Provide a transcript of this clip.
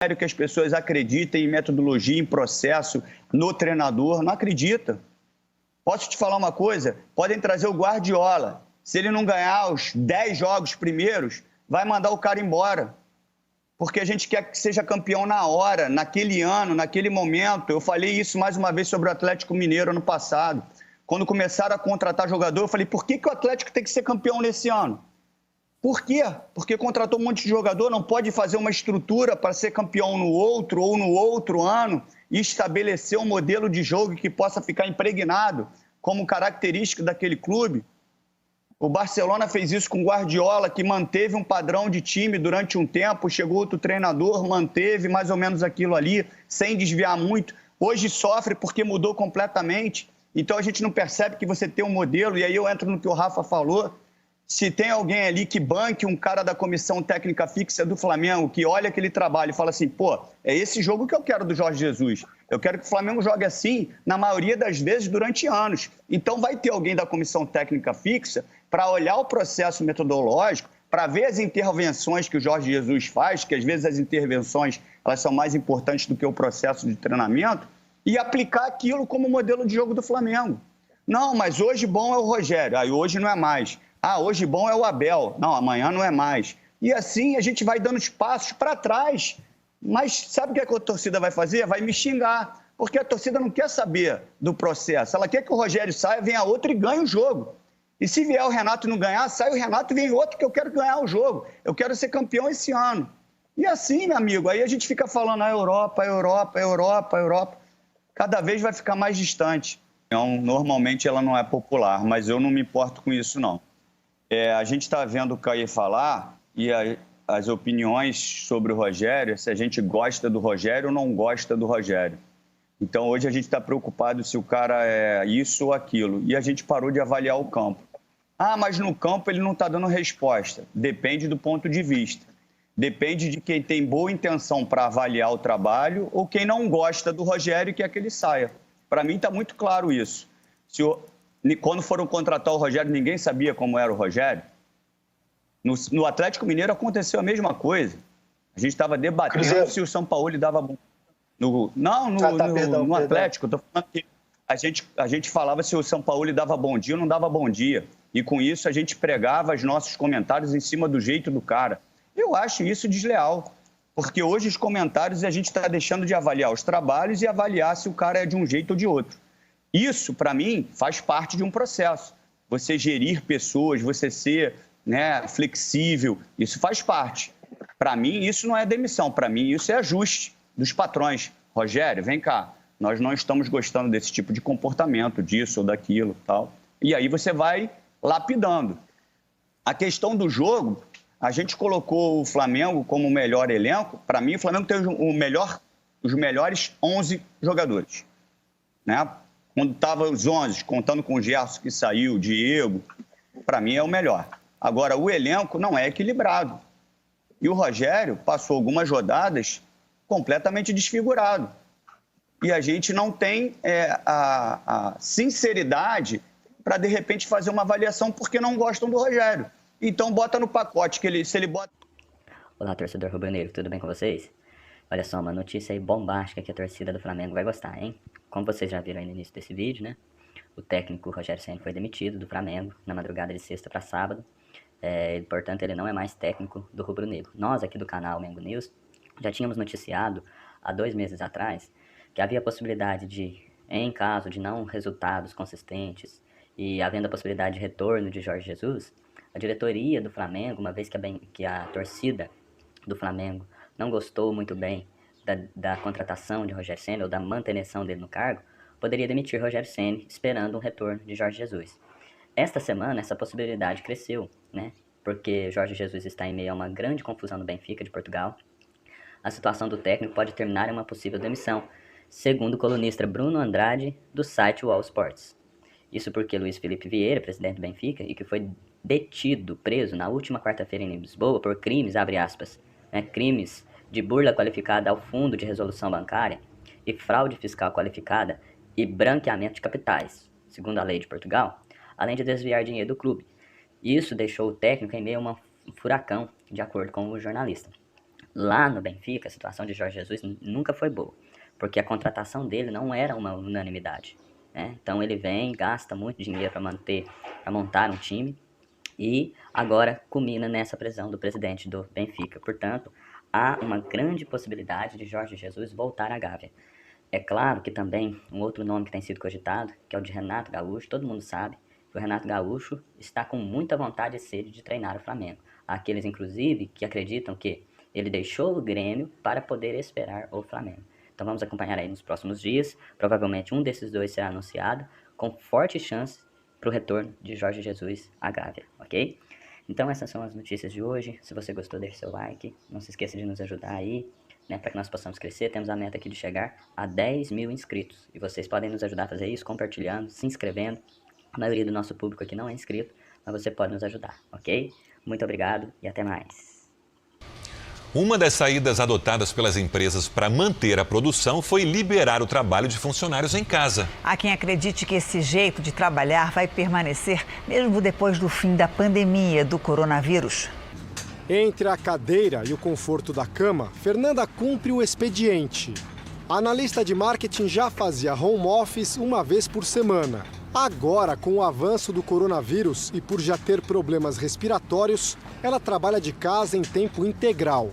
sério que as pessoas acreditem em metodologia, em processo, no treinador. Não acredita. Posso te falar uma coisa? Podem trazer o Guardiola. Se ele não ganhar os 10 jogos primeiros, vai mandar o cara embora. Porque a gente quer que seja campeão na hora, naquele ano, naquele momento. Eu falei isso mais uma vez sobre o Atlético Mineiro ano passado. Quando começaram a contratar jogador, eu falei, por que o Atlético tem que ser campeão nesse ano? Por quê? Porque contratou um monte de jogador, não pode fazer uma estrutura para ser campeão no outro ou no outro ano e estabelecer um modelo de jogo que possa ficar impregnado como característica daquele clube. O Barcelona fez isso com o Guardiola, que manteve um padrão de time durante um tempo, chegou outro treinador, manteve mais ou menos aquilo ali, sem desviar muito. Hoje sofre porque mudou completamente. Então a gente não percebe que você tem um modelo, e aí eu entro no que o Rafa falou. Se tem alguém ali que banque um cara da comissão técnica fixa do Flamengo, que olha aquele trabalho e fala assim, pô, é esse jogo que eu quero do Jorge Jesus. Eu quero que o Flamengo jogue assim, na maioria das vezes, durante anos. Então vai ter alguém da comissão técnica fixa para olhar o processo metodológico, para ver as intervenções que o Jorge Jesus faz, que às vezes as intervenções elas são mais importantes do que o processo de treinamento, e aplicar aquilo como modelo de jogo do Flamengo. Não, mas hoje bom é o Rogério, aí hoje não é mais. Ah, hoje bom é o Abel. Não, amanhã não é mais. E assim a gente vai dando os passos para trás. Mas sabe o que a torcida vai fazer? Vai me xingar. Porque a torcida não quer saber do processo. Ela quer que o Rogério saia, venha outro e ganhe o jogo. E se vier o Renato e não ganhar, sai o Renato e vem outro que eu quero ganhar o jogo. Eu quero ser campeão esse ano. E assim, meu amigo, aí a gente fica falando a Europa, a Europa, a Europa, a Europa. Cada vez vai ficar mais distante. Então, normalmente ela não é popular, mas eu não me importo com isso, não. A gente está vendo o Caí falar e as opiniões sobre o Rogério, se a gente gosta do Rogério ou não gosta do Rogério. Então, hoje a gente está preocupado se o cara é isso ou aquilo. E a gente parou de avaliar o campo. Ah, mas no campo ele não está dando resposta. Depende do ponto de vista. Depende de quem tem boa intenção para avaliar o trabalho ou quem não gosta do Rogério e quer que ele saia. Para mim está muito claro isso. Quando foram contratar o Rogério, ninguém sabia como era o Rogério. No Atlético Mineiro aconteceu a mesma coisa. A gente estava debatendo Cruzeiro. Se o São Paulo dava bom. No Atlético, eu tô falando que a gente falava se o São Paulo dava bom dia ou não dava bom dia. E com isso a gente pregava os nossos comentários em cima do jeito do cara. Eu acho isso desleal. Porque hoje os comentários a gente está deixando de avaliar os trabalhos e avaliar se o cara é de um jeito ou de outro. Isso, para mim, faz parte de um processo. Você gerir pessoas, você ser flexível, isso faz parte. Para mim, isso não é demissão. Para mim, isso é ajuste dos patrões. Rogério, vem cá, nós não estamos gostando desse tipo de comportamento, disso ou daquilo, tal. E aí você vai lapidando. A questão do jogo, a gente colocou o Flamengo como o melhor elenco. Para mim, o Flamengo tem os melhores 11 jogadores, né? Quando estava os 11, contando com o Gerson que saiu, o Diego, para mim é o melhor. Agora, o elenco não é equilibrado. E o Rogério passou algumas rodadas completamente desfigurado. E a gente não tem a sinceridade para, de repente, fazer uma avaliação porque não gostam do Rogério. Então, bota no pacote que se ele bota... Olá, torcedor rubro-negro, tudo bem com vocês? Olha só, uma notícia aí bombástica que a torcida do Flamengo vai gostar, hein? Como vocês já viram aí no início desse vídeo, né? O técnico Rogério Ceni foi demitido do Flamengo na madrugada de sexta para sábado. Portanto, ele não é mais técnico do rubro-negro. Nós aqui do canal Mengo News já tínhamos noticiado há 2 meses atrás que havia a possibilidade de, em caso de não resultados consistentes e havendo a possibilidade de retorno de Jorge Jesus, a diretoria do Flamengo, uma vez que a torcida do Flamengo não gostou muito bem da contratação de Rogério Ceni ou da manutenção dele no cargo, poderia demitir Rogério Ceni esperando um retorno de Jorge Jesus. Esta semana essa possibilidade cresceu, né? Porque Jorge Jesus está em meio a uma grande confusão no Benfica de Portugal. A situação do técnico pode terminar em uma possível demissão, segundo o colunista Bruno Andrade do site All Sports. Isso porque Luiz Felipe Vieira, presidente do Benfica, e que foi preso na última quarta-feira em Lisboa por crimes, abre aspas, crimes de burla qualificada ao fundo de resolução bancária e fraude fiscal qualificada e branqueamento de capitais, segundo a lei de Portugal, além de desviar dinheiro do clube. Isso deixou o técnico em meio a um furacão, de acordo com o jornalista. Lá no Benfica, a situação de Jorge Jesus nunca foi boa, porque a contratação dele não era uma unanimidade, né? Então ele vem, gasta muito dinheiro para montar um time e agora culmina nessa prisão do presidente do Benfica. Portanto, há uma grande possibilidade de Jorge Jesus voltar à Gávea. É claro que também um outro nome que tem sido cogitado, que é o de Renato Gaúcho. Todo mundo sabe que o Renato Gaúcho está com muita vontade e sede de treinar o Flamengo. Há aqueles, inclusive, que acreditam que ele deixou o Grêmio para poder esperar o Flamengo. Então vamos acompanhar aí nos próximos dias. Provavelmente um desses dois será anunciado, com forte chance para o retorno de Jorge Jesus à Gávea, ok? Então essas são as notícias de hoje. Se você gostou, deixe seu like. Não se esqueça de nos ajudar aí, né, para que nós possamos crescer. Temos a meta aqui de chegar a 10 mil inscritos. E vocês podem nos ajudar a fazer isso compartilhando, se inscrevendo. A maioria do nosso público aqui não é inscrito, mas você pode nos ajudar, ok? Muito obrigado e até mais. Uma das saídas adotadas pelas empresas para manter a produção foi liberar o trabalho de funcionários em casa. Há quem acredite que esse jeito de trabalhar vai permanecer mesmo depois do fim da pandemia do coronavírus. Entre a cadeira e o conforto da cama, Fernanda cumpre o expediente. A analista de marketing já fazia home office uma vez por semana. Agora, com o avanço do coronavírus e por já ter problemas respiratórios, ela trabalha de casa em tempo integral.